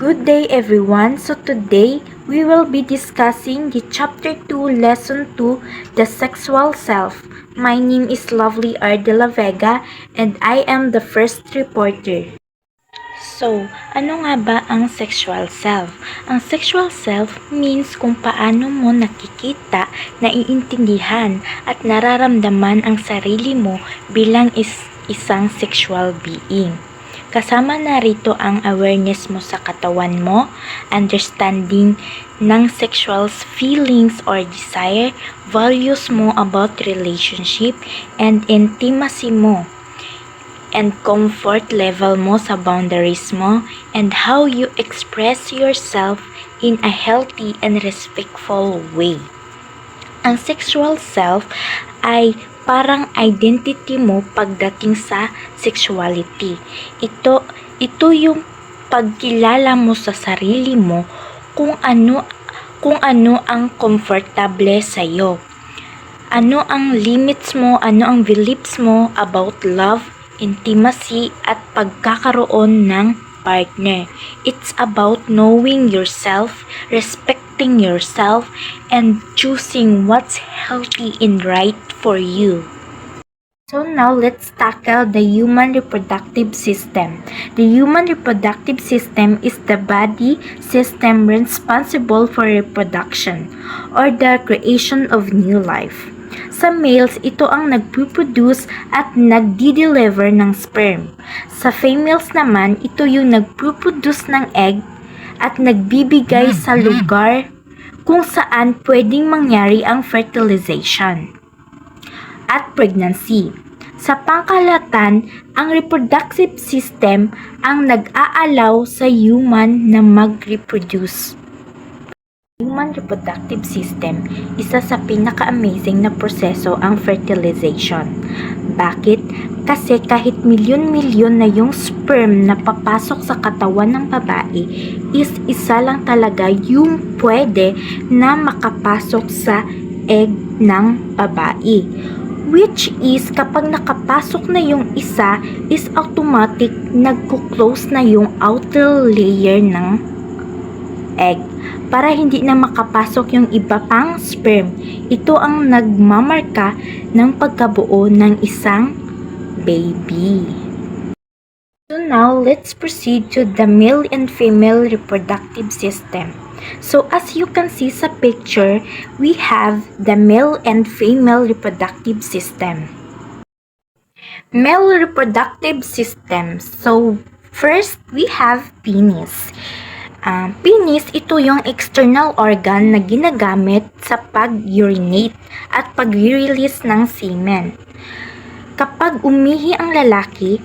Good day everyone. So today we will be discussing the chapter 2 lesson 2 the sexual self. My name is Lovely R. De La Vega and I am the first reporter. So, ano nga ba ang sexual self? Ang sexual self means kung paano mo nakikita, naiintindihan at nararamdaman ang sarili mo bilang isang sexual being. Kasama na rito ang awareness mo sa katawan mo, understanding ng sexual feelings or desire, values mo about relationship, and intimacy mo, and comfort level mo sa boundaries mo, and how you express yourself in a healthy and respectful way. Ang sexual self ay parang identity mo pagdating sa sexuality. Ito yung pagkilala mo sa sarili mo kung ano ang komportable sa iyo. Ano ang limits mo, ano ang beliefs mo about love, intimacy at pagkakaroon ng partner. It's about knowing yourself, respecting yourself, and choosing what's healthy and right for you. So now let's tackle the human reproductive system. The human reproductive system is the body system responsible for reproduction or the creation of new life. Sa males, ito ang nagpo-produce at nagdi-deliver ng sperm. Sa females naman, ito yung nagpo-produce ng egg at nagbibigay sa lugar kung saan pwedeng mangyari ang fertilization at pregnancy. Sa pangkalahatan, ang reproductive system ang nag-aalaw sa human na mag-reproduce. Human reproductive system, isa sa pinaka-amazing na proseso ang fertilization. Bakit? Kasi kahit milyon-milyon na yung sperm na papasok sa katawan ng babae, is isa lang talaga yung pwede na makapasok sa egg ng babae. Which is, kapag nakapasok na yung isa, is automatic nagko-close na yung outer layer ng egg para hindi na makapasok yung iba pang sperm. Ito ang nagmamarka ng pagkabuo ng isang baby. So now, let's proceed to the male and female reproductive system. So as you can see sa picture, we have the male and female reproductive system. Male reproductive system. So first, we have penis. Penis, ito yung external organ na ginagamit sa pag-urinate at pag-release ng semen. Kapag umihi ang lalaki,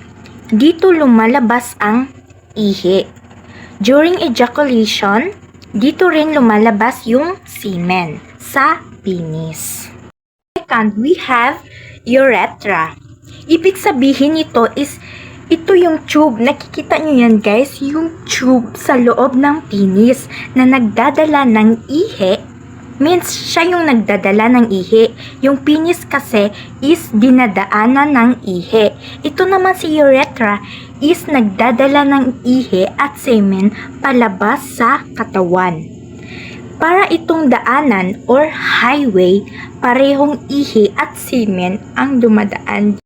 dito lumalabas ang ihi. During ejaculation, dito rin lumalabas yung semen sa penis. Second, we have urethra. Ibig sabihin nito is ito yung tube. Nakikita nyo yan guys, yung tube sa loob ng penis na nagdadala ng ihi. Means siya yung nagdadala ng ihi. Yung penis kasi is dinadaanan ng ihi. Ito naman si urethra is nagdadala ng ihi at semen palabas sa katawan. Para itong daanan or highway, parehong ihi at semen ang dumadaan.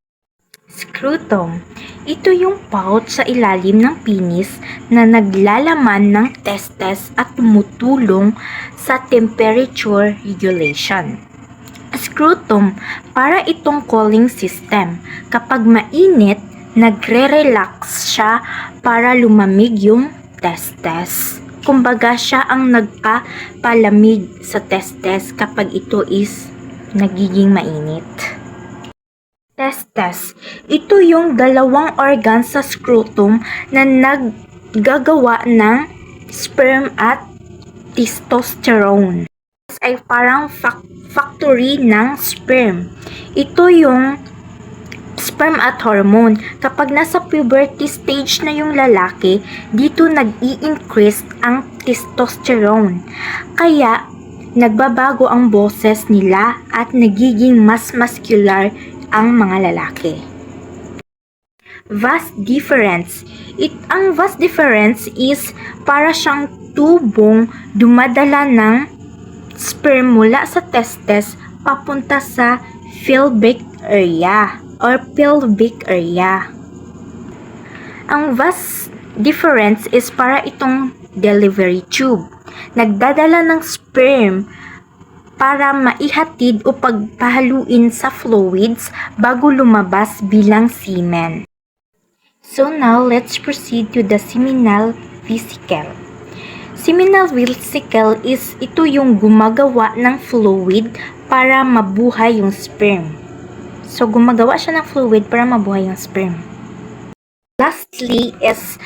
Scrotum. Ito yung pouch sa ilalim ng penis na naglalaman ng testes at tumutulong sa temperature regulation. Scrotum, para itong cooling system. Kapag mainit, nagre-relax siya para lumamig yung testes. Kumbaga siya ang nagpapalamig sa testes kapag ito is nagiging mainit. Testes. Ito yung dalawang organ sa scrotum na naggagawa ng sperm at testosterone. Ay parang factory ng sperm. Ito yung sperm at hormone. Kapag nasa puberty stage na yung lalaki, dito nag-i-increase ang testosterone. Kaya, nagbabago ang boses nila at nagiging mas muscular ang mga lalaki. Vast difference. Ang vas deferens is para siyang tubong dumadala ng sperm mula sa testes papunta sa pelvic area or pelvic area. Ang vas deferens is para itong delivery tube. Nagdadala ng sperm para maihatid o pagpahaluin sa fluids bago lumabas bilang semen. So now, let's proceed to the seminal vesicle. Seminal vesicle is ito yung gumagawa ng fluid para mabuhay yung sperm. So, gumagawa siya ng fluid para mabuhay yung sperm. Lastly is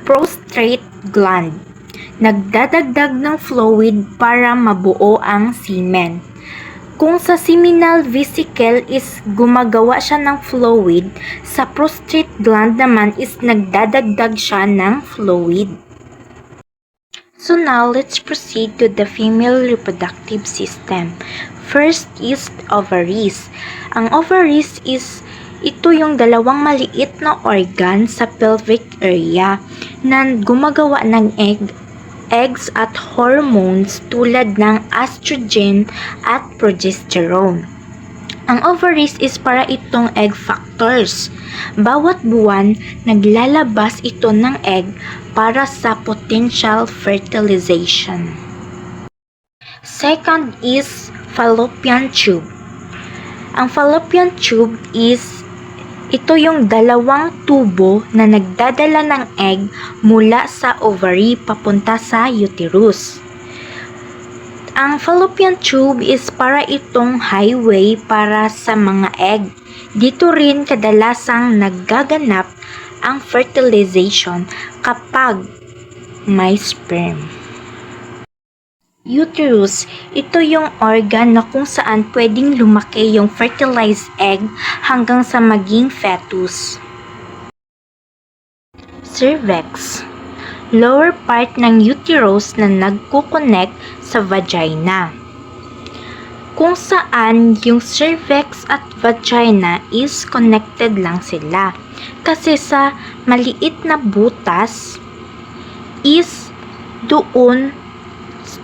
prostate gland. Nagdadagdag ng fluid para mabuo ang semen. Kung sa seminal vesicle is gumagawa siya ng fluid, sa prostate gland naman is nagdadagdag siya ng fluid. So now, let's proceed to the female reproductive system. First is ovaries. Ang ovaries is ito yung dalawang maliit na organ sa pelvic area na gumagawa ng eggs at hormones tulad ng estrogen at progesterone. Ang ovaries is para itong egg factors. Bawat buwan, naglalabas ito ng egg para sa potential fertilization. Second is fallopian tube. Ang fallopian tube is ito yung dalawang tubo na nagdadala ng egg mula sa ovary papunta sa uterus. Ang fallopian tube is para itong highway para sa mga egg. Dito rin kadalasang naggaganap ang fertilization kapag may sperm. Uterus, ito yung organ na kung saan pwedeng lumaki yung fertilized egg hanggang sa maging fetus. Cervix, lower part ng uterus na nagko-connect sa vagina. Kung saan yung cervix at vagina is connected lang sila. Kasi sa maliit na butas is doon.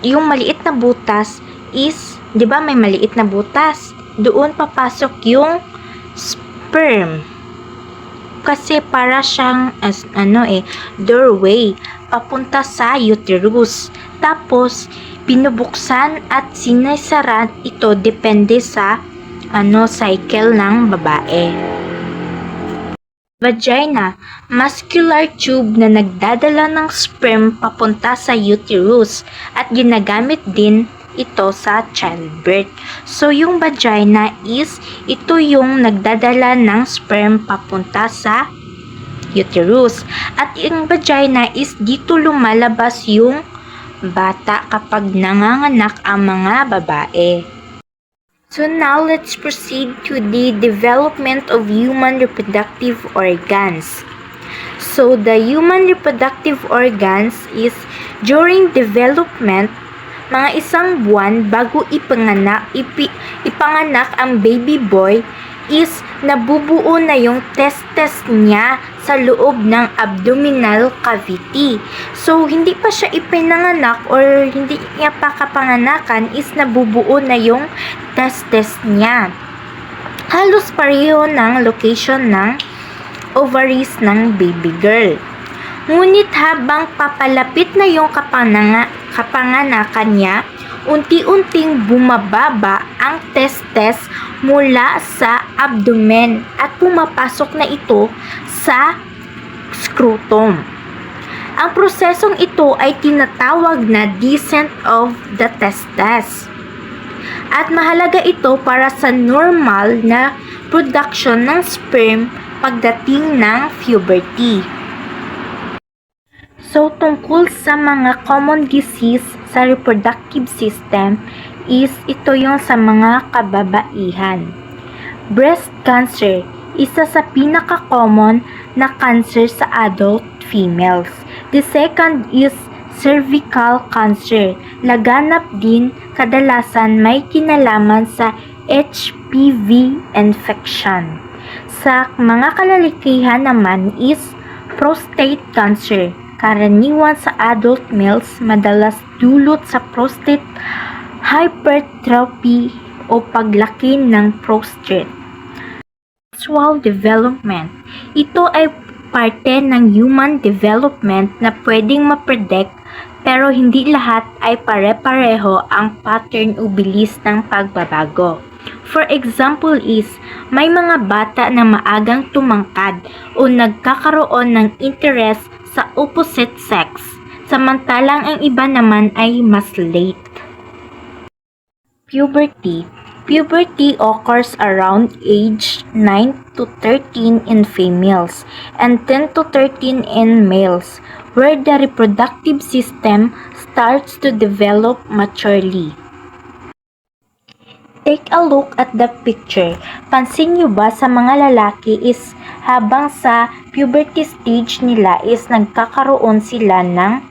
Yung maliit na butas is, 'di ba may maliit na butas? Doon papasok yung sperm. Kasi para siyang doorway papunta sa uterus. Tapos binubuksan at sinasara ito depende sa cycle ng babae. Vagina, muscular tube na nagdadala ng sperm papunta sa uterus at ginagamit din ito sa childbirth. So, yung vagina is, ito yung nagdadala ng sperm papunta sa uterus. At yung vagina is, dito lumalabas yung bata kapag nanganganak ang mga babae. So now, let's proceed to the development of human reproductive organs. So, the human reproductive organs is during development, mga isang buwan bago ipanganak ang baby boy is nabubuo na yung testes niya sa loob ng abdominal cavity. So, hindi pa siya ipinanganak or hindi niya pa kapanganakan is nabubuo na yung testes niya. Halos pareho ng location ng ovaries ng baby girl. Ngunit habang papalapit na yung kapanganakan niya, unti-unting bumababa ang testes mula sa abdomen at pumapasok na ito sa scrotum. Ang prosesong ito ay tinatawag na descent of the testes. At mahalaga ito para sa normal na production ng sperm pagdating ng puberty. So, tungkol sa mga common disease sa reproductive system is ito yung sa mga kababaihan. Breast cancer, isa sa pinaka-common na cancer sa adult females. The second is cervical cancer. Laganap din kadalasan may kinalaman sa HPV infection. Sa mga kalalikihan naman is Prostate cancer. Karaniwan sa adult males, madalas dulot sa prostate hypertrophy o paglaki ng prostate. Sexual development. Ito ay parte ng human development na pwedeng ma-predict pero hindi lahat ay pare-pareho ang pattern o bilis ng pagbabago. For example is, may mga bata na maagang tumangkad o nagkakaroon ng interest sa opposite sex, samantalang ang iba naman ay mas late. Puberty. Puberty occurs around age 9 to 13 in females and 10 to 13 in males, where the reproductive system starts to develop maturely. Take a look at the picture. Pansin nyo ba sa mga lalaki is habang sa puberty stage nila is nagkakaroon sila ng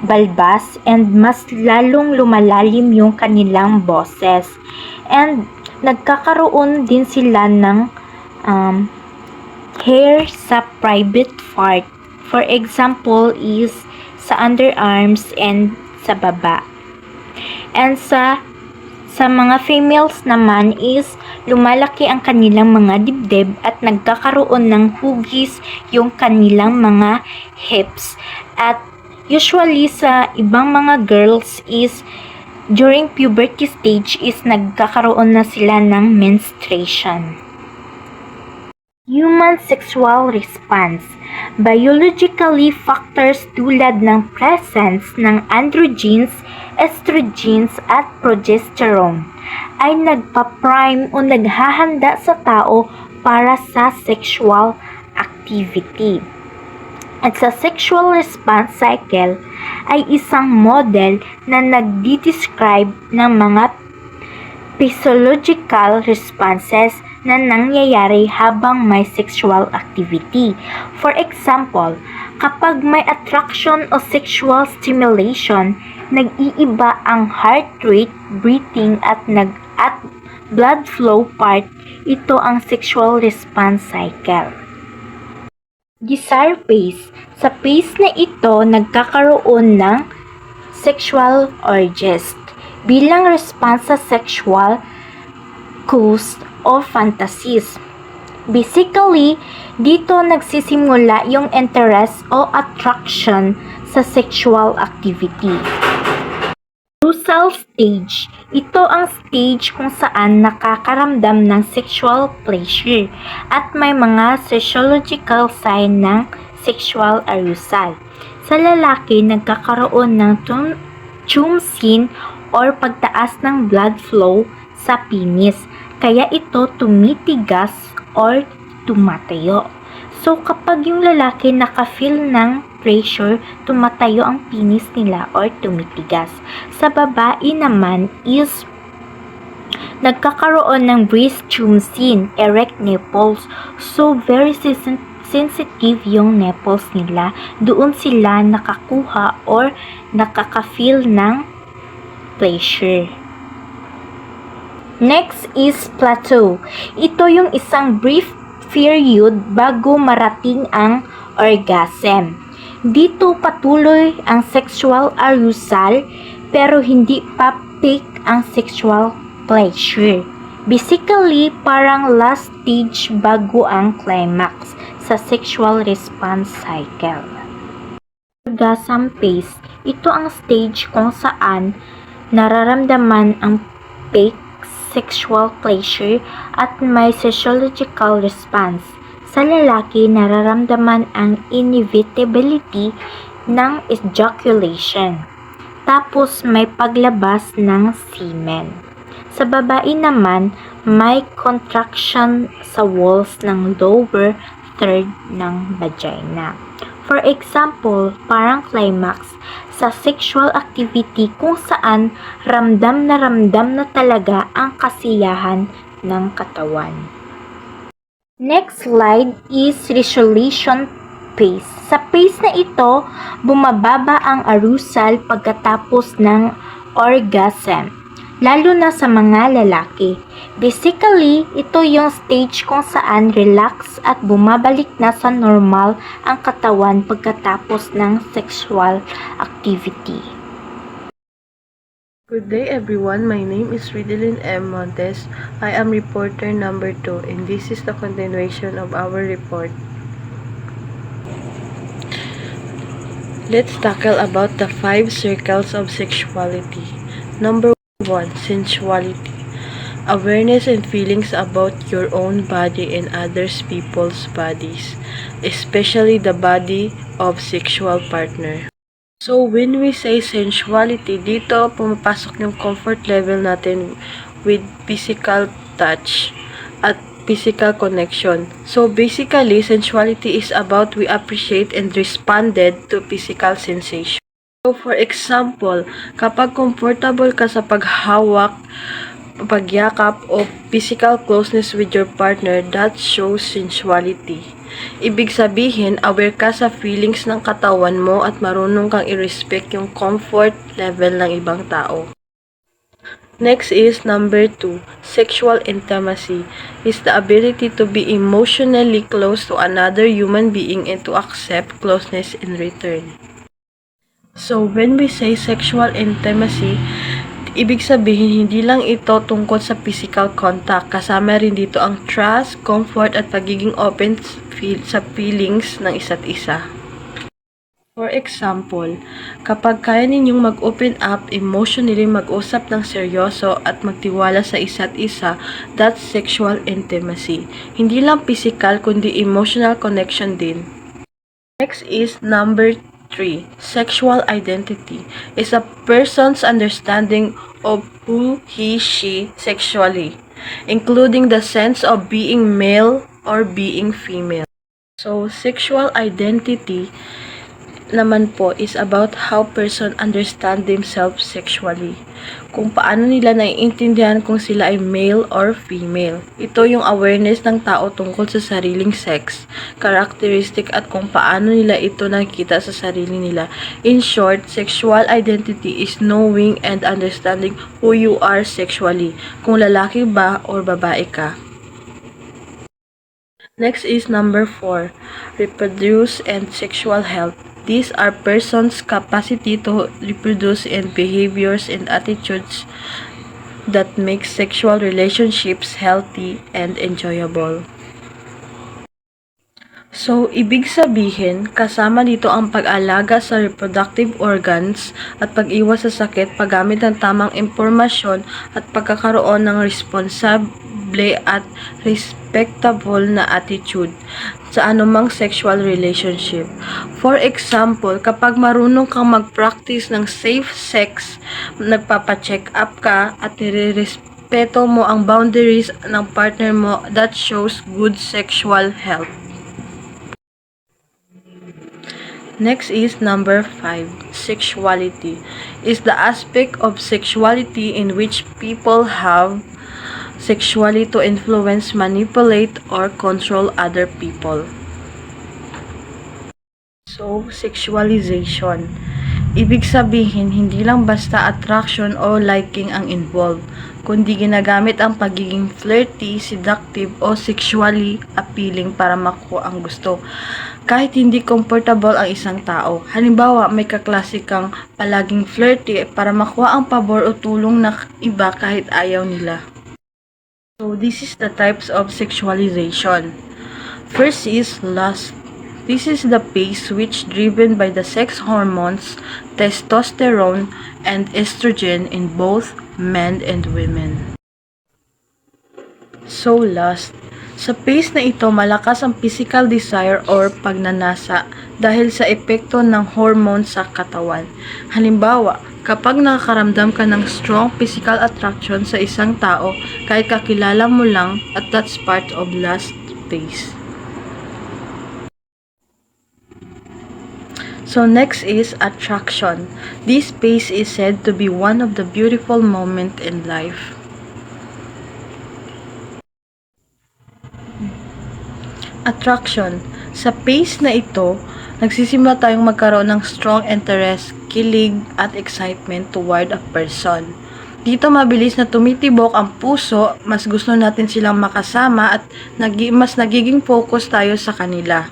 balbas and mas lalong lumalalim yung kanilang boses. And nagkakaroon din sila ng hair sa private part. For example is sa underarms and sa baba. And sa mga females naman is lumalaki ang kanilang mga dibdib at nagkakaroon ng hugis yung kanilang mga hips. At usually sa ibang mga girls is during puberty stage is nagkakaroon na sila ng menstruation. Human sexual response. Biologically, factors tulad ng presence ng androgens, estrogens at progesterone ay nagpa-prime o naghahanda sa tao para sa sexual activity. At sa sexual response cycle ay isang model na nagdi-describe ng mga physiological responses na nangyayari habang may sexual activity. For example, kapag may attraction o sexual stimulation, nag-iiba ang heart rate, breathing at blood flow part. Ito ang sexual response cycle. Desire phase. Sa phase na ito, nagkakaroon ng sexual urges bilang response sa sexual cues o fantasies. Basically, dito nagsisimula yung interest o attraction sa sexual activity. Arousal stage. Ito ang stage kung saan nakakaramdam ng sexual pleasure at may mga physiological sign ng sexual arousal. Sa lalaki, nagkakaroon ng tumsin or pagtaas ng blood flow sa penis, kaya ito tumitigas or tumatayo. So kapag yung lalaki naka-feel ng pressure, tumatayo ang penis nila or tumitigas. Sa babae naman is nagkakaroon ng breast tumsin, erect nipples. So very sensitive yung nipples nila. Doon sila nakakuha or nakaka-feel ng pleasure. Next is plateau. Ito yung isang brief period bago marating ang orgasm. Dito patuloy ang sexual arousal pero hindi pa peak ang sexual pleasure. Basically, parang last stage bago ang climax sa sexual response cycle. Orgasm phase. Ito ang stage kung saan nararamdaman ang peak sexual pleasure at may physiological response. Sa lalaki, nararamdaman ang inevitability ng ejaculation. Tapos may paglabas ng semen. Sa babae naman, may contraction sa walls ng lower third ng vagina. For example, parang climax sa sexual activity kung saan ramdam na talaga ang kasiyahan ng katawan. Next slide is resolution phase. Sa phase na ito, bumababa ang arousal pagkatapos ng orgasm. lalo na sa mga lalaki. Basically, ito yung stage kung saan relax at bumabalik na sa normal ang katawan pagkatapos ng sexual activity. Good day everyone, my name is Ridilyn M. Montes. I am reporter number 2 and this is the continuation of our report. Let's tackle about the 5 circles of sexuality. Number 1, sensuality. Awareness and feelings about your own body and others people's bodies, especially the body of sexual partner. So, when we say sensuality, dito pumapasok yung comfort level natin with physical touch at physical connection. So, basically, sensuality is about we appreciate and responded to physical sensation. So, for example, kapag comfortable ka sa paghawak, pagyakap o physical closeness with your partner, that shows sensuality. Ibig sabihin, aware ka sa feelings ng katawan mo at marunong kang i-respect yung comfort level ng ibang tao. Next is number 2, sexual intimacy is the ability to be emotionally close to another human being and to accept closeness in return. So, when we say sexual intimacy, ibig sabihin, hindi lang ito tungkol sa physical contact. Kasama rin dito ang trust, comfort, at pagiging open sa feelings ng isa't isa. For example, kapag kaya ninyong mag-open up, emotionally mag-usap ng seryoso at magtiwala sa isa't isa, that's sexual intimacy. Hindi lang physical, kundi emotional connection din. Next is number 3. Sexual identity is a person's understanding of who he/she sexually, including the sense of being male or being female. So, sexual identity naman po is about how person understand themselves sexually. Kung paano nila naiintindihan kung sila ay male or female. Ito yung awareness ng tao tungkol sa sariling sex, characteristic at kung paano nila ito nakikita sa sarili nila. In short, sexual identity is knowing and understanding who you are sexually, kung lalaki ba or babae ka. Next is number 4, reproduce and sexual health. These are person's capacity to reproduce and behaviors and attitudes that make sexual relationships healthy and enjoyable. So, ibig sabihin, kasama dito ang pag-alaga sa reproductive organs at pag-iwas sa sakit, paggamit ng tamang impormasyon at pagkakaroon ng responsable at respectable na attitude sa anumang sexual relationship. For example, kapag marunong kang mag-practice ng safe sex, nagpapa-check up ka at nire-respeto mo ang boundaries ng partner mo, that shows good sexual health. Next is number 5, sexuality is the aspect of sexuality in which people have sexually to influence, manipulate, or control other people. So, sexualization. Ibig sabihin, hindi lang basta attraction o liking ang involved, kundi ginagamit ang pagiging flirty, seductive, o sexually appealing para makuha ang gusto. Kahit hindi comfortable ang isang tao. Halimbawa, may kaklase kang palaging flirty para makuha ang pabor o tulong ng iba kahit ayaw nila. So, this is the types of sexualization. First is lust. This is the pace which driven by the sex hormones, testosterone, and estrogen in both men and women. So, lust. Sa pace na ito, malakas ang physical desire or pagnanasa dahil sa epekto ng hormone sa katawan. Halimbawa, kapag nakakaramdam ka ng strong physical attraction sa isang tao, kahit kakilala mo lang, at that's part of lust phase. So next is attraction. This phase is said to be one of the beautiful moments in life. Attraction. Sa phase na ito, nagsisimula tayong magkaroon ng strong interest, kilig, at excitement toward a person. Dito mabilis na tumitibok ang puso, mas gusto natin silang makasama at mas nagiging focus tayo sa kanila.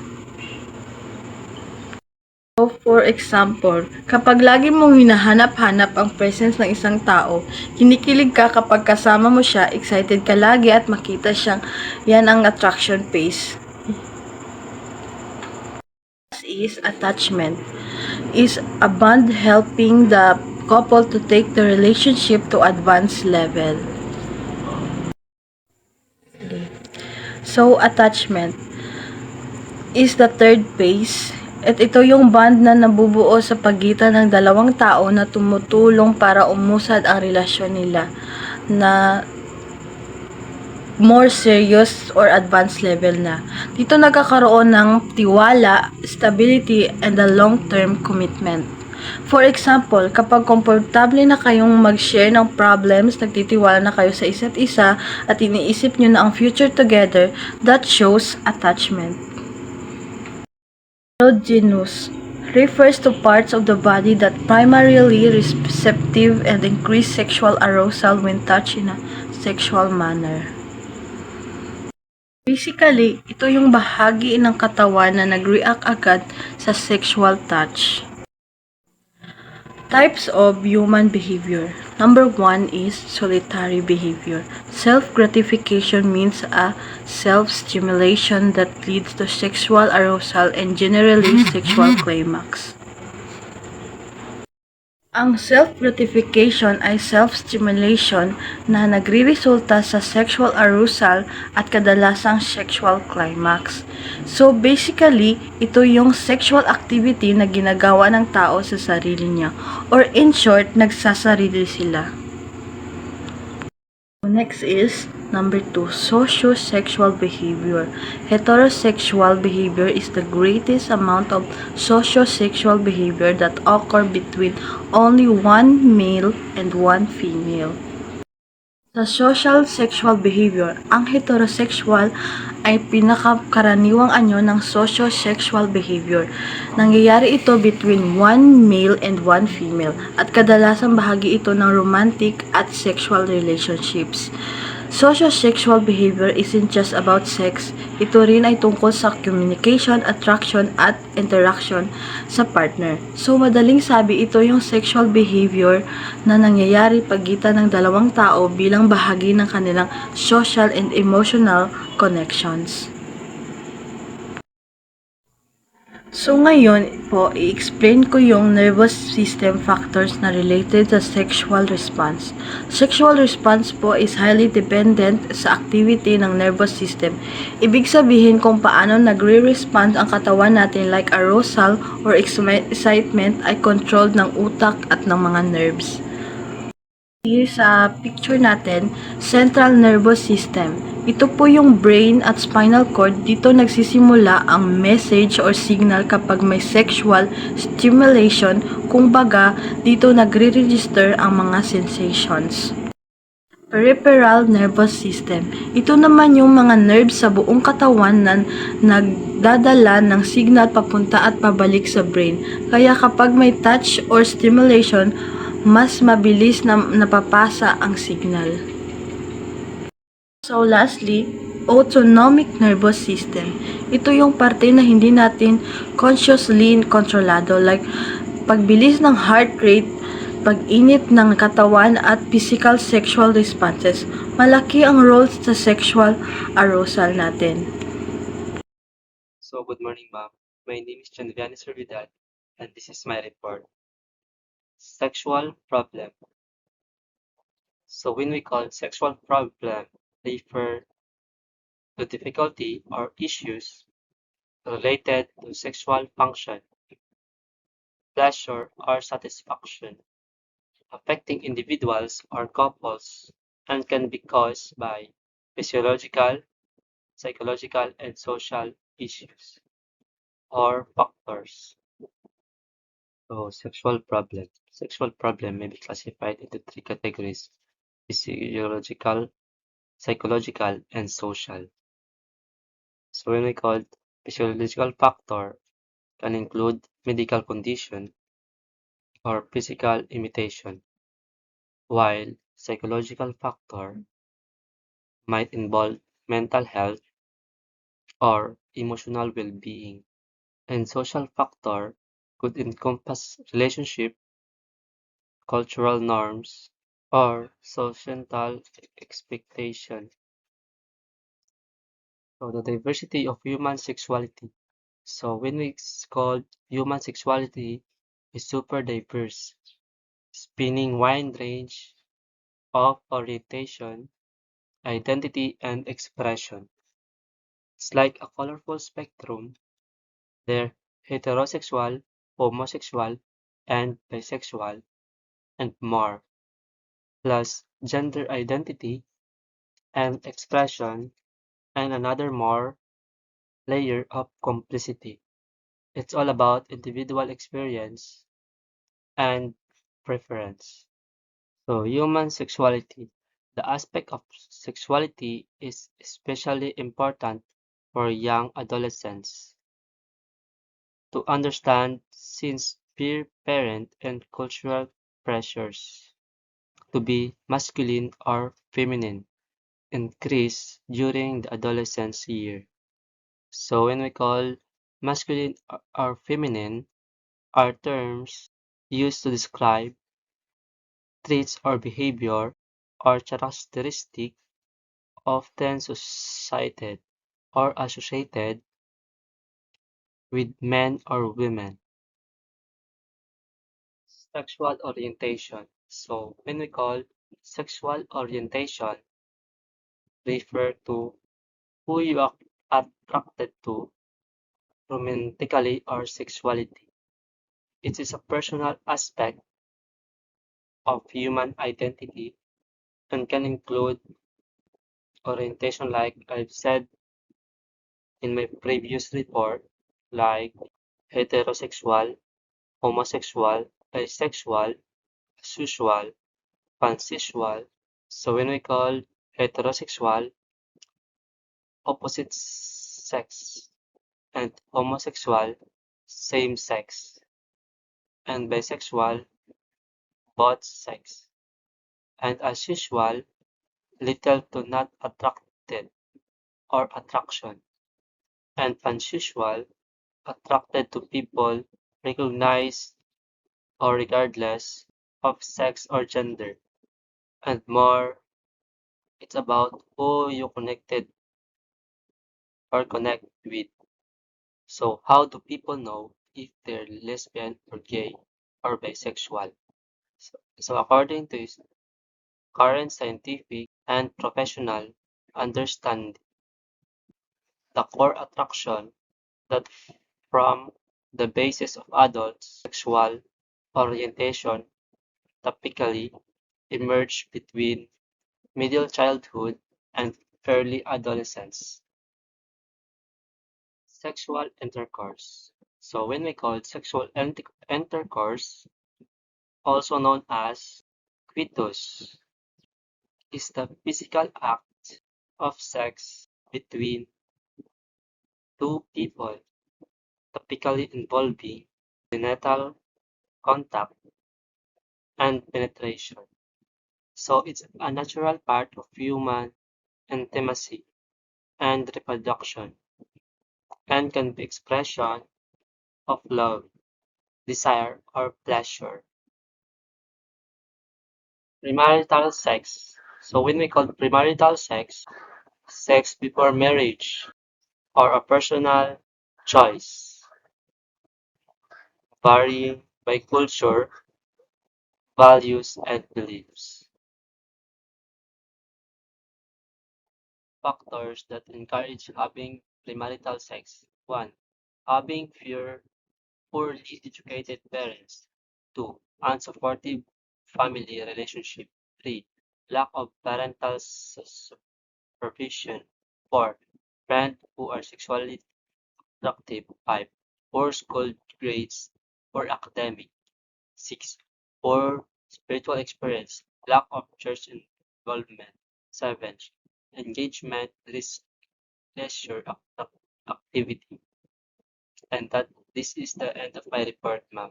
So, for example, kapag lagi mong hinahanap-hanap ang presence ng isang tao, kinikilig ka kapag kasama mo siya, excited ka lagi at makita siyang yan ang attraction phase. Is attachment is a bond helping the couple to take the relationship to advanced level. So, attachment is the third phase. At ito yung bond na nabubuo sa pagitan ng dalawang tao na tumutulong para umusad ang relasyon nila na more serious or advanced level na. Dito nagkakaroon ng tiwala, stability, and a long-term commitment. For example, kapag komportable na kayong mag-share ng problems, nagtitiwala na kayo sa isa't isa, at iniisip nyo na ang future together, that shows attachment. Erogenous refers to parts of the body that primarily receptive and increase sexual arousal when touched in a sexual manner. Basically, ito yung bahagi ng katawan na nag-react agad sa sexual touch. Types of human behavior. Number 1 is solitary behavior. Self-gratification means a self-stimulation that leads to sexual arousal and generally sexual climax. Ang self-gratification ay self-stimulation na nagre-resulta sa sexual arousal at kadalasang sexual climax. So basically, ito yung sexual activity na ginagawa ng tao sa sarili niya. Or in short, nagsasarili sila. Next is number 2, socio-sexual behavior. Heterosexual behavior is the greatest amount of socio-sexual behavior that occur between only one male and one female. Sa social sexual behavior, ang heterosexual ay pinakakaraniwang anyo ng socio-sexual behavior. Nangyayari ito between one male and one female at kadalasang bahagi ito ng romantic at sexual relationships. Socio-sexual behavior isn't just about sex. Ito rin ay tungkol sa communication, attraction, at interaction sa partner. So, madaling sabi, ito yung sexual behavior na nangyayari pagitan ng dalawang tao bilang bahagi ng kanilang social and emotional connections. So ngayon po, i-explain ko yung nervous system factors na related sa sexual response. Sexual response po is highly dependent sa activity ng nervous system. Ibig sabihin kung paano nagre-respond ang katawan natin like arousal or excitement ay controlled ng utak at ng mga nerves. Here sa picture natin, central nervous system. Ito po yung brain at spinal cord. Dito nagsisimula ang message or signal kapag may sexual stimulation. Kung baga, dito nagre-register ang mga sensations. Peripheral nervous system. Ito naman yung mga nerves sa buong katawan na nagdadala ng signal papunta at pabalik sa brain. Kaya kapag may touch or stimulation, mas mabilis na napapasa ang signal. So lastly, autonomic nervous system. Ito yung parte na hindi natin consciously kontrolado, like pagbilis ng heart rate, pag-init ng katawan at physical sexual responses. Malaki ang role sa sexual arousal natin. So, good morning, ma'am. My name is Chandrani Vidal, and this is my report. Sexual problem. So, when we call sexual problem, refer to difficulty or issues related to sexual function, pleasure, or satisfaction, affecting individuals or couples, and can be caused by physiological, psychological, and social issues or factors. So, sexual problem. Sexual problem may be classified into 3 categories: physiological, psychological, and social. So, when we call physiological factor, can include medical condition or physical imitation, while psychological factor might involve mental health or emotional well-being, and social factor could encompass relationship, cultural norms, or societal expectation. So the diversity of human sexuality. So when it's called human sexuality is super diverse, spanning wide range of orientation, identity, and expression. It's like a colorful spectrum. They're heterosexual, homosexual, and bisexual, and more, plus gender identity and expression, and another more layer of complexity. It's all about individual experience and preference. So, human sexuality. The aspect of sexuality is especially important for young adolescents to understand since peer, parent, and cultural pressures to be masculine or feminine increase during the adolescence year. So when we call masculine or feminine are terms used to describe traits or behavior or characteristic often associated or associated with men or women. Sexual orientation. So when we call sexual orientation refer to who you are attracted to romantically or sexuality. It is a personal aspect of human identity and can include orientation like I've said in my previous report, like heterosexual, homosexual, bisexual, asexual, pansexual. So when we call heterosexual, opposite sex, and homosexual, same sex, and bisexual, both sex, and asexual, little to not attracted or attraction, and pansexual, attracted to people recognized or regardless of sex or gender, and more. It's about who you connected or connect with. So how do people know if they're lesbian or gay or bisexual? So according to his current scientific and professional understanding, the core attraction that from the basis of adult sexual orientation typically emerge between middle childhood and early adolescence. Sexual intercourse. So when we call sexual intercourse, also known as coitus, is the physical act of sex between two people, typically involving genital contact and penetration. So it's a natural part of human intimacy and reproduction and can be expression of love, desire, or pleasure. Premarital sex. So when we call premarital sex, sex before marriage or a personal choice, varying by culture, values, and beliefs. Factors that encourage having premarital sex. 1. Having fewer poorly educated parents. 2. Unsupportive family relationship. 3. Lack of parental supervision. 4. Parents who are sexually active. 5. Poor school grades or academic. 6. Poor spiritual experience. Lack of church involvement. 7. Engagement risk leisure activity. And that this is the end of my report, ma'am.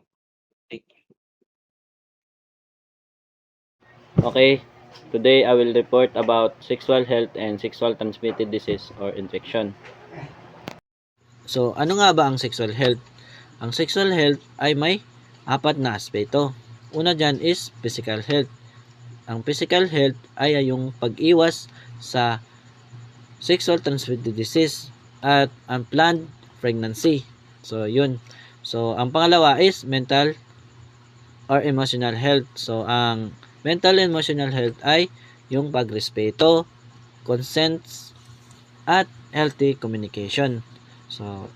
Thank you. Okay. Today I will report about sexual health and sexual transmitted disease or infection. So, ano nga ba ang sexual health? Ang sexual health ay may apat na aspeto. Una dyan is physical health. Ang physical health ay yung pag-iwas sa sexual transmitted disease at unplanned pregnancy. So, yun. So, ang pangalawa is mental or emotional health. So, ang mental and emotional health ay yung pagrespeto, consent, at healthy communication. So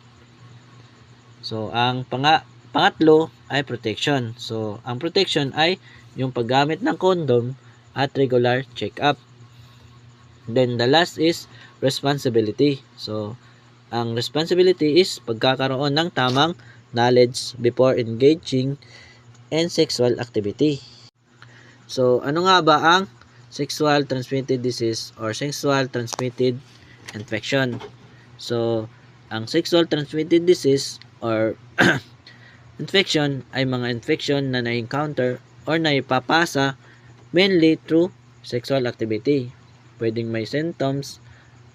ang pangatlo ay protection. So, ang protection ay yung paggamit ng condom at regular check-up. Then, the last is responsibility. So, ang responsibility is pagkakaroon ng tamang knowledge before engaging in sexual activity. So, ano nga ba ang sexual transmitted disease or sexual transmitted infection? So, ang sexual transmitted disease or infection ay mga infection na na-encounter or naipapasa mainly through sexual activity. Pwedeng may symptoms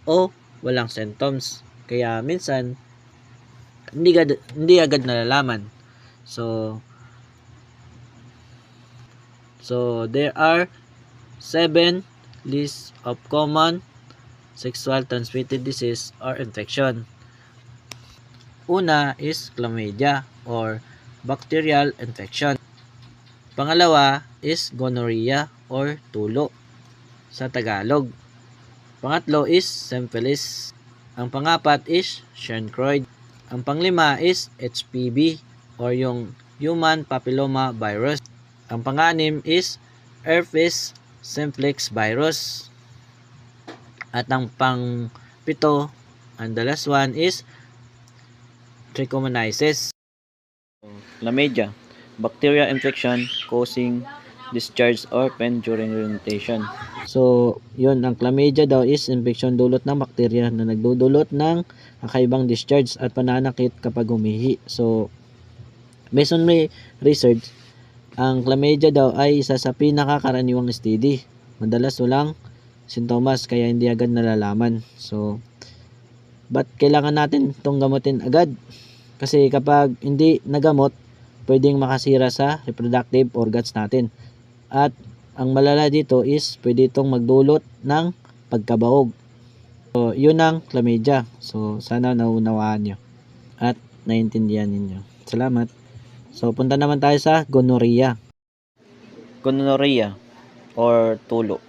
o walang symptoms. Kaya minsan hindi agad nalalaman. So there are 7 lists of common sexual transmitted disease or infection. Una is chlamydia or bacterial infection. Pangalawa is gonorrhea or tulo sa Tagalog. Pangatlo is syphilis. Ang pangapat is chancroid. Ang panglima is HPV or yung human papilloma virus. Ang panganim is herpes simplex virus. At ang pangpito, and the last one is trichomoniasis. Chlamydia, bacterial infection causing discharge or pain during urination. So, yun, ang chlamydia daw is infection dulot ng bakterya na nagdudulot ng kakaibang discharge at pananakit kapag umihi. So, based on my research, ang chlamydia daw ay isa sa pinakakaraniwang STD. Madalas walang sintomas kaya hindi agad nalalaman. So, ba't kailangan natin itong gamutin agad? Kasi kapag hindi nagamot, pwedeng makasira sa reproductive organs natin. At ang malala dito is pwede itong magdulot ng pagkabaog. So, yun ang chlamydia. So, sana naunawaan nyo at naiintindihan ninyo. Salamat. So, punta naman tayo sa gonorrhea. Gonorrhea or tulo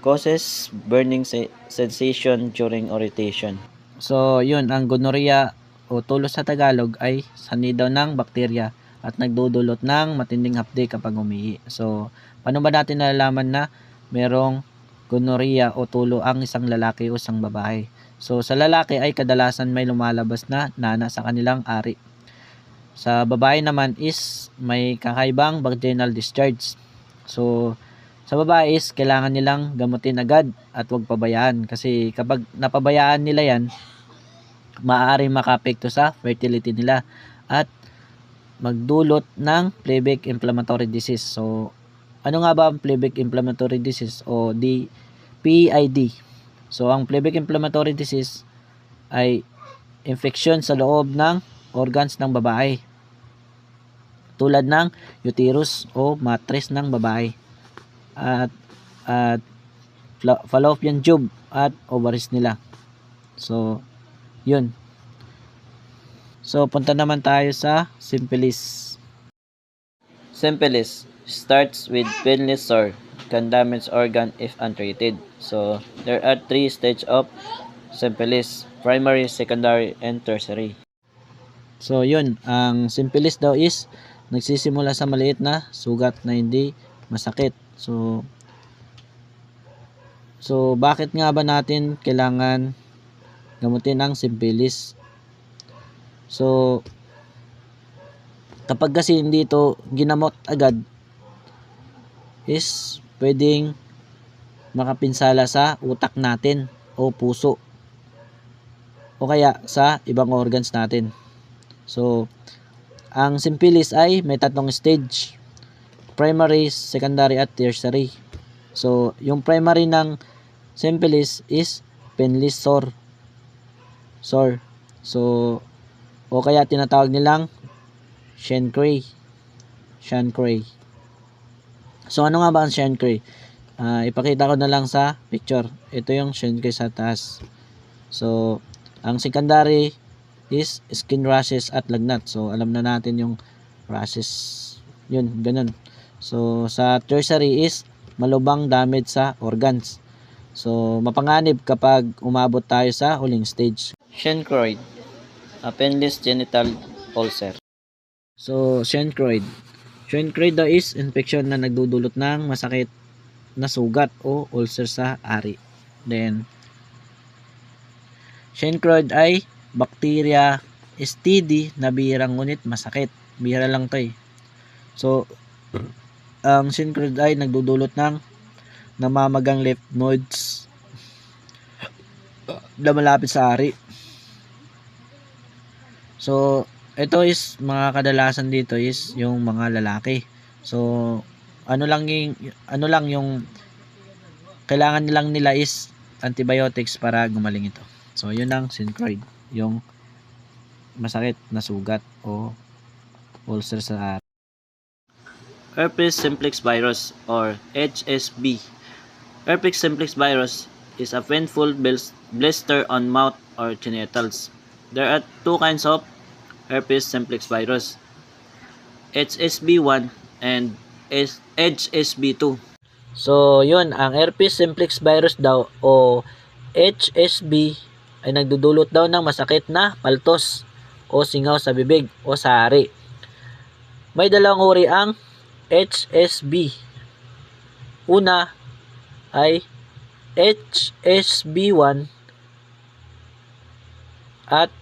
causes burning sensation during irritation. So, yun, ang gonorrhea o tulo sa Tagalog ay sanhi daw ng bakterya at nagdudulot ng matinding hapdi kapag umihi. So, paano ba natin nalalaman na merong gonorrhea o tulo ang isang lalaki o isang babae? So, sa lalaki ay kadalasan may lumalabas na nana sa kanilang ari. Sa babae naman is may kakaibang vaginal discharge. So, sa babae is kailangan nilang gamutin agad at huwag pabayaan. Kasi kapag napabayaan nila yan, maaaring makaapekto sa fertility nila at magdulot ng pubic inflammatory disease. So, ano nga ba ang pubic inflammatory disease o PID? So, ang pubic inflammatory disease ay infection sa loob ng organs ng babae, tulad ng uterus o matres ng babae at fallopian tube at ovaries nila. So, yun. So, punta naman tayo sa syphilis. Syphilis starts with painless sore, can damage organ if untreated. So, there are 3 stages of syphilis: primary, secondary, and tertiary. So, yun. Ang syphilis daw is nagsisimula sa maliit na sugat na hindi masakit. So bakit nga ba natin kailangan gamutin ang syphilis? So, kapag kasi hindi ito ginamot agad, is pwedeng makapinsala sa utak natin o puso o kaya sa ibang organs natin. So, ang syphilis ay may 3 stage: primary, secondary, at tertiary. So, yung primary ng syphilis is painless sore. So, o kaya tinatawag nilang Chancre. So, ano nga ba ang Chancre? Ipakita ko na lang sa picture. Ito yung Chancre sa taas. So, ang secondary is skin rashes at lagnat. So, alam na natin yung rashes. Yun, ganun. So, sa tertiary is malubhang damage sa organs. So, mapanganib kapag umabot tayo sa huling stage. Chancroid, a painless genital ulcer. So, chancroid. Chancroid daw is infection na nagdudulot ng masakit na sugat o ulcer sa ari. Then, chancroid ay bacteria STD na bihirang ngunit masakit. Bihira lang to eh. So, ang chancroid ay nagdudulot ng namamagang lymph nodes na malapit sa ari. So, ito is mga kadalasan dito is yung mga lalaki. So, ano lang yung kailangan nilang nila is antibiotics para gumaling ito. So, yun ang chancroid, yung masakit na sugat o ulcer sa ari. Herpes simplex virus or HSV. Herpes simplex virus is a painful blister on mouth or genitals. There are two kinds of herpes simplex virus, HSV1 and HSV2. So, yun, ang herpes simplex virus daw o HSV ay nagdudulot daw ng masakit na paltos o singaw sa bibig o sa ari. May dalawang uri ang HSV. Una ay HSV1 at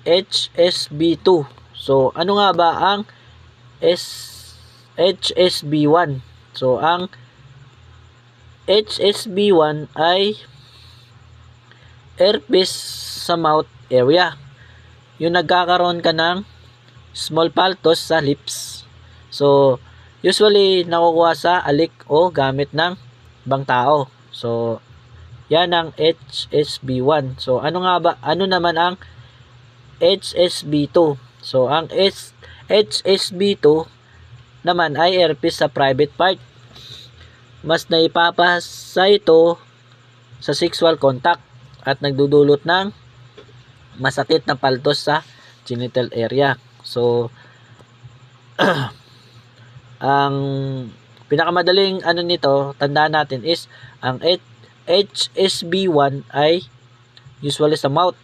HSV2. So, ano nga ba ang HSV1? So, ang HSV1 ay herpes sa mouth area. Yung nagkakaroon ka ng small paltos sa lips. So, usually nakukuha sa alik o gamit ng ibang tao. So, yan ang HSV1. So, ano naman ang HSV2? So, ang HSV2 naman ay herpes sa private part. Mas naipapasa ito sa sexual contact at nagdudulot ng masakit na paltos sa genital area. So, ang pinakamadaling nito, tandaan natin is ang HSV1 ay usually sa mouth.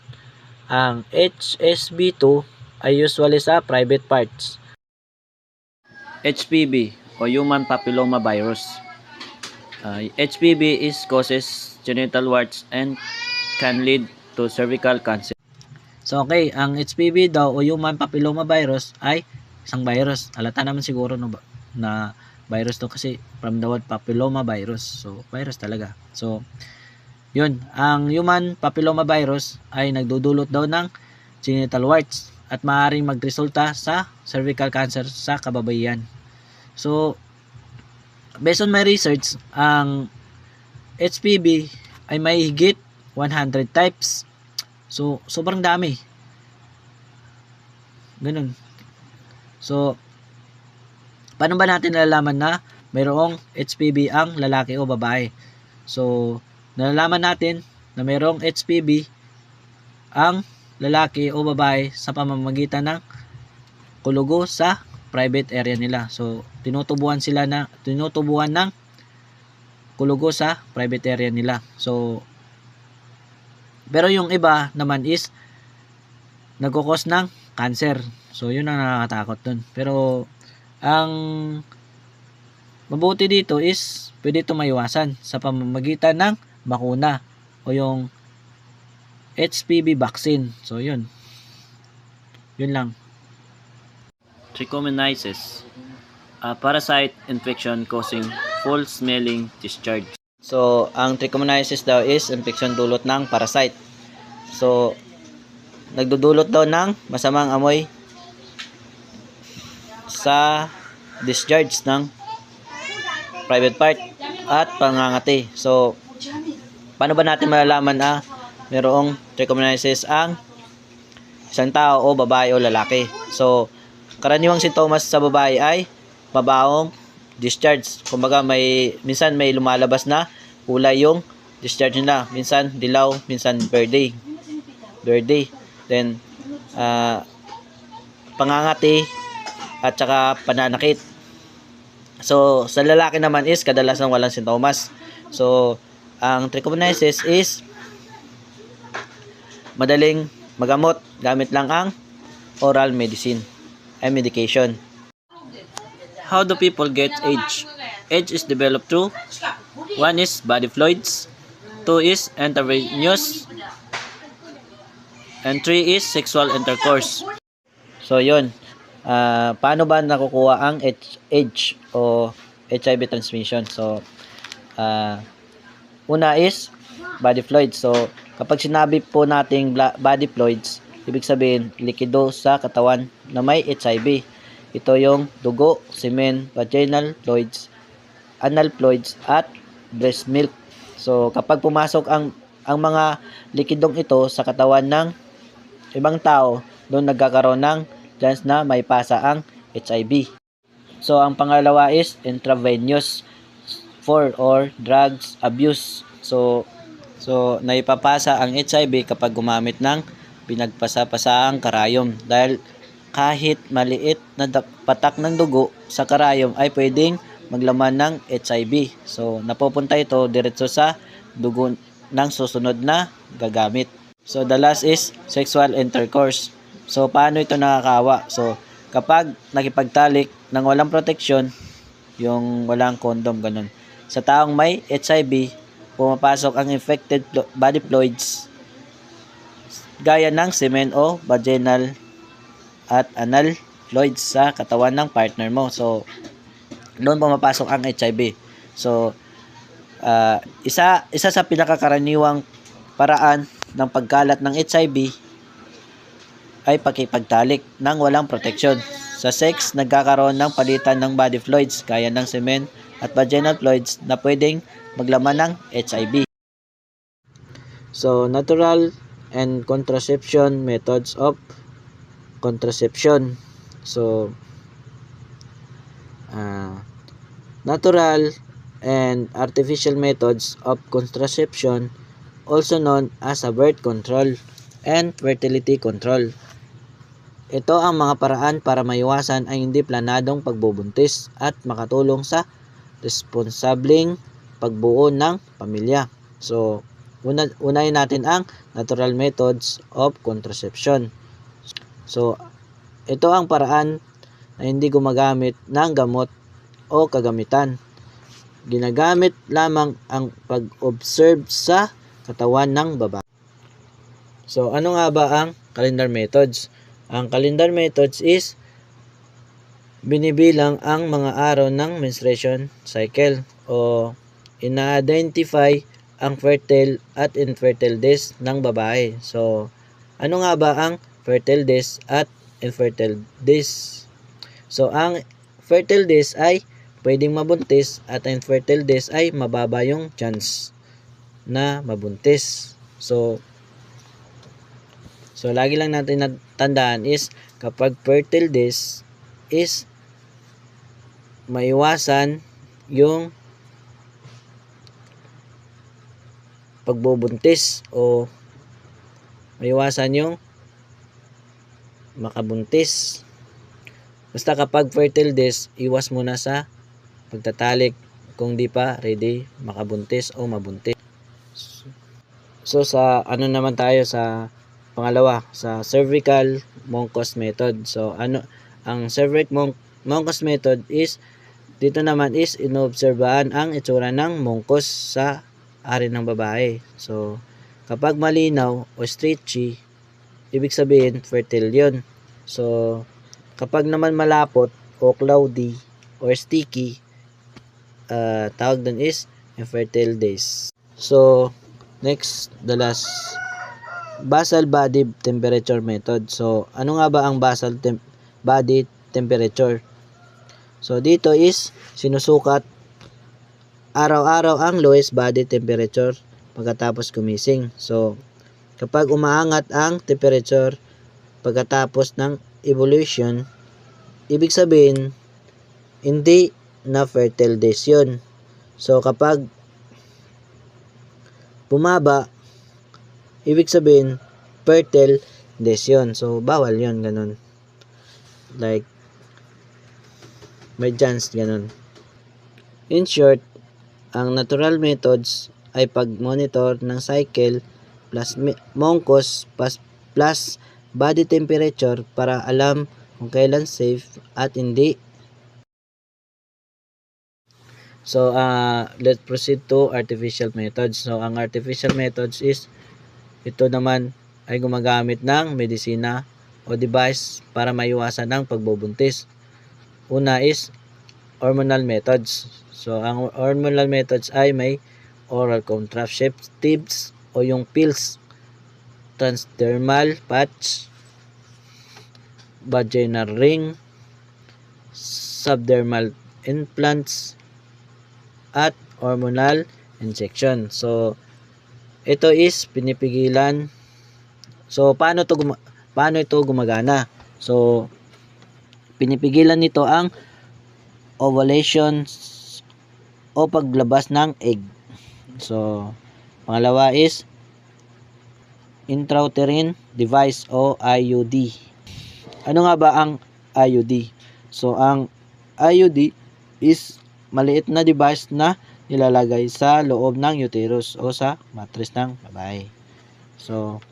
Ang HSV2 ay usually sa private parts. HPV o human papilloma virus. HPV causes genital warts and can lead to cervical cancer. So, okay, ang HPV daw o human papilloma virus ay isang virus. Halata naman siguro na virus to kasi from the word papilloma virus. So, virus talaga. So, yun. Ang human papilloma virus ay nagdudulot daw ng genital warts at maaaring magresulta sa cervical cancer sa kababaihan. So, based on my research, ang HPV ay may higit 100 types. So, sobrang dami. Ganun. So, paano ba natin nalalaman na mayroong HPV ang lalaki o babae? So, nalalaman natin na mayroong HPV ang lalaki o babae sa pamamagitan ng kulugo sa private area nila. So, tinutubuan ng kulugo sa private area nila. So, pero yung iba naman is nagkukos ng cancer. So, yun ang nakakatakot dun. Pero, ang mabuti dito is pwede ito maiwasan sa pamamagitan ng bakuna o yung HPV vaccine. So, yun. Yun lang. Trichomoniasis, a parasite infection causing foul-smelling discharge. So, ang trichomoniasis daw is infection dulot ng parasite. So, nagdudulot daw ng masamang amoy sa discharge ng private part. at pangangati. So, paano ba natin malalaman mayroong trichomoniasis ang isang tao o babae o lalaki? So, karaniwang sintomas sa babae ay mabahong discharge. Kumbaga minsan may lumalabas na kulay yung discharge nila. Minsan dilaw, minsan verde. Then pangangati at saka pananakit. So, sa lalaki naman is kadalasan walang sintomas. So, ang trichomoniasis is madaling magamot gamit lang ang oral medication. How do people get age? Age is developed through 1 is body fluids, 2 is intravenous, and 3 is sexual intercourse. So, yun. Paano ba nakukuha ang age o HIV transmission? So, una is body fluids. So, kapag sinabi po nating body fluids, ibig sabihin, likido sa katawan na may HIV. Ito yung dugo, semen, vaginal fluids, anal fluids, at breast milk. So, kapag pumasok ang mga likidong ito sa katawan ng ibang tao, doon nagkakaroon ng chance na may pasa ang HIV. So, ang pangalawa is intravenous or drugs abuse. So naipapasa ang HIV kapag gumamit ng pinagpasa-pasaang karayom. Dahil kahit maliit na patak ng dugo sa karayom ay pwedeng maglaman ng HIV. So, napupunta ito diretso sa dugo ng susunod na gagamit. So, the last is sexual intercourse. So, paano ito nakakawa? So, kapag nakipagtalik ng walang proteksyon, yung walang condom, ganun. Sa taong may HIV, pumapasok ang infected body fluids gaya ng semen o vaginal at anal fluids sa katawan ng partner mo. So, doon pumapasok ang HIV. So, isa sa pinakakaraniwang paraan ng pagkalat ng HIV ay pakipagtalik ng walang proteksyon. Sa sex, nagkakaroon ng palitan ng body fluids gaya ng semen at vaginal fluids na pwedeng maglaman ng HIV. So, natural and contraception methods of contraception. So, natural and artificial methods of contraception, also known as birth control and fertility control. Ito ang mga paraan para maiwasan ang hindi planadong pagbubuntis at makatulong sa responsableng pagbuo ng pamilya. So, unahin natin ang natural methods of contraception. So, ito ang paraan na hindi gumagamit ng gamot o kagamitan. Ginagamit lamang ang pag-observe sa katawan ng babae. So, ano nga ba ang calendar methods? Ang calendar methods is binibilang ang mga araw ng menstruation cycle o ina-identify ang fertile at infertile days ng babae. So, ano nga ba ang fertile days at infertile days? So, ang fertile days ay pwedeng mabuntis at infertile days ay mababa yung chance na mabuntis. So lagi lang natin natandaan is kapag fertile days is maiwasan yung pagbubuntis o maiwasan yung makabuntis. Basta kapag fertile days, iwas muna sa pagtatalik kung di pa ready makabuntis o mabuntis. So sa ano naman tayo sa pangalawa, sa cervical Monkus method. So ano ang cervical Monkus method is dito naman is inoobserbahan ang itsura ng Monkus sa ari ng babae. So kapag malinaw o stretchy, ibig sabihin fertile yun. So kapag naman malapot o cloudy or sticky, tawag dun is infertile days. So next, the last, basal body temperature method. So ano nga ba ang basal body temperature? So dito is sinusukat araw-araw ang lowest body temperature pagkatapos gumising. So, kapag umaangat ang temperature pagkatapos ng evolution, ibig sabihin, hindi na fertile days yun. So, kapag bumaba, ibig sabihin, fertile days yun. So, bawal yun, ganun. Like, may chance, ganun. In short, ang natural methods ay pag-monitor ng cycle plus MONCOS plus body temperature para alam kung kailan safe at hindi. So, let's proceed to artificial methods. So, ang artificial methods is, ito naman ay gumagamit ng medisina o device para maiwasan ang pagbubuntis. Una is hormonal methods. So, ang hormonal methods ay may oral contraceptives o yung pills, transdermal patch, vaginal ring, subdermal implants, at hormonal injection. So, ito is pinipigilan. So, paano ito gumagana? So, pinipigilan nito ang ovulation o paglabas ng egg. So, pangalawa is intrauterine device o IUD. Ano nga ba ang IUD? So, ang IUD is maliit na device na nilalagay sa loob ng uterus o sa mattress ng babae. So,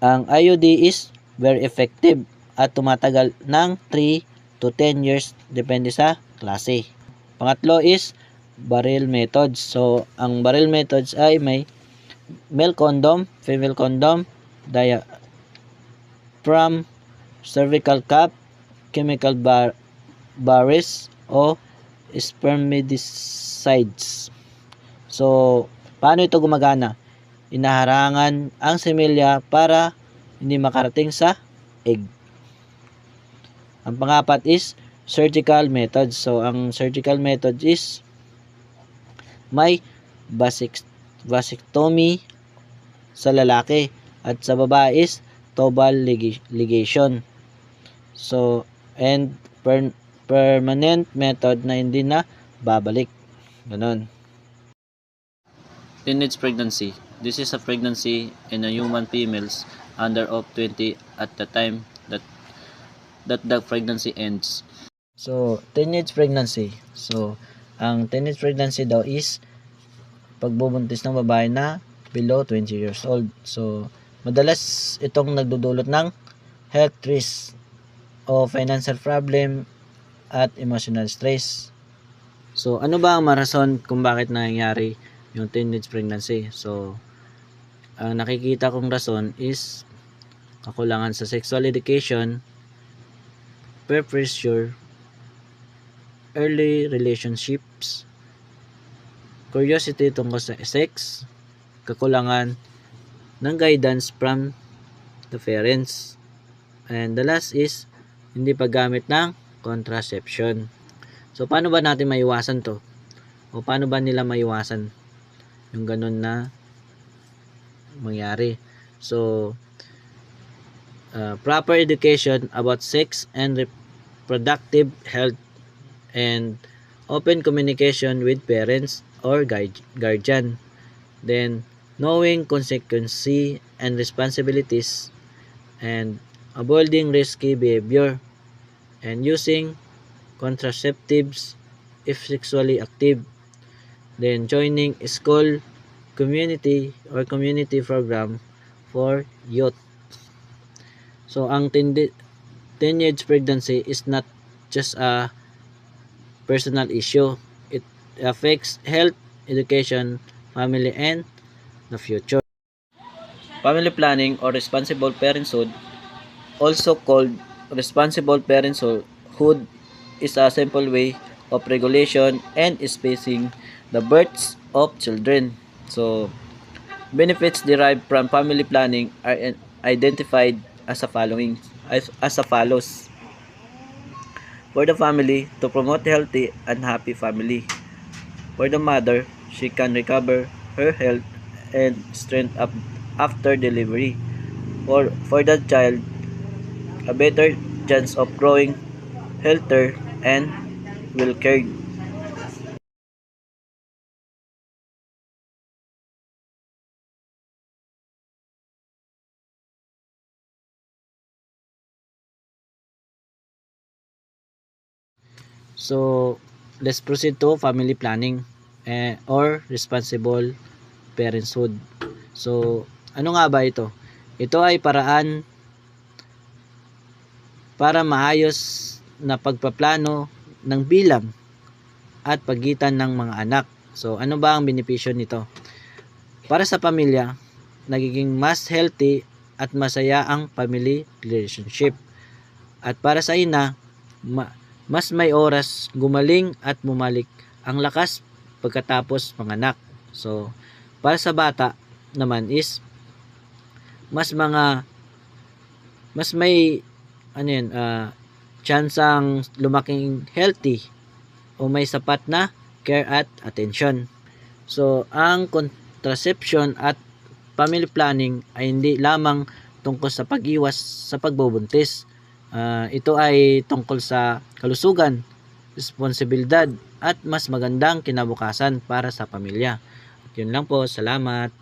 ang IUD is very effective at tumatagal ng 3 to 10 years depende sa klase. Pangatlo is barrel methods. So, ang barrel methods ay may male condom, female condom, diaphragm, cervical cap, chemical barriers o spermicides. So, paano ito gumagana? Inaharangan ang semilya para hindi makarating sa egg. Ang pangapat is surgical methods. So, ang surgical method is may vasectomy sa lalaki at sa babae is tubal ligation. So, and permanent method na hindi na babalik. Ganon. Teenage pregnancy. This is a pregnancy in a human females under of 20 at the time that the pregnancy ends. So, teenage pregnancy. So, ang teenage pregnancy daw is pagbubuntis ng babae na below 20 years old. So, madalas itong nagdudulot ng health risk o financial problem at emotional stress. So, ano ba ang marason kung bakit nangyayari yung teenage pregnancy? So, ang nakikita kong rason is kakulangan sa sexual education, peer pressure, early relationships, curiosity tungkol sa sex, kakulangan ng guidance from the parents, and the last is hindi paggamit ng contraception. So, paano ba natin maiwasan to? O paano ba nila maiwasan yung ganun na mangyari? So, proper education about sex and reproductive health and open communication with parents or guardian. Then, knowing consequences and responsibilities and avoiding risky behavior and using contraceptives if sexually active. Then joining school, community or community program for youth. So ang teenage pregnancy is not just a personal issue. It affects health, education, family, and the future. Family planning or responsible parenthood, also called responsible parenthood, is a simple way of regulation and spacing the births of children. So, benefits derived from family planning are identified as follows. For the family, to promote healthy and happy family. For the mother, she can recover her health and strength after delivery. For the child, a better chance of growing healthier and well cared. So, let's proceed to family planning or responsible parenthood. So, ano nga ba ito? Ito ay paraan para maayos na pagpaplano ng bilang at pagitan ng mga anak. So, ano ba ang benepisyo nito? Para sa pamilya, nagiging mas healthy at masaya ang family relationship. At para sa ina, mas may oras gumaling at bumalik ang lakas pagkatapos manganak. So, para sa bata naman is mas may tsansang lumaking healthy o may sapat na care at attention. So, ang contraception at family planning ay hindi lamang tungkol sa pag-iwas sa pagbubuntis. Ito ay tungkol sa kalusugan, responsibilidad at mas magandang kinabukasan para sa pamilya. Yun lang po, salamat.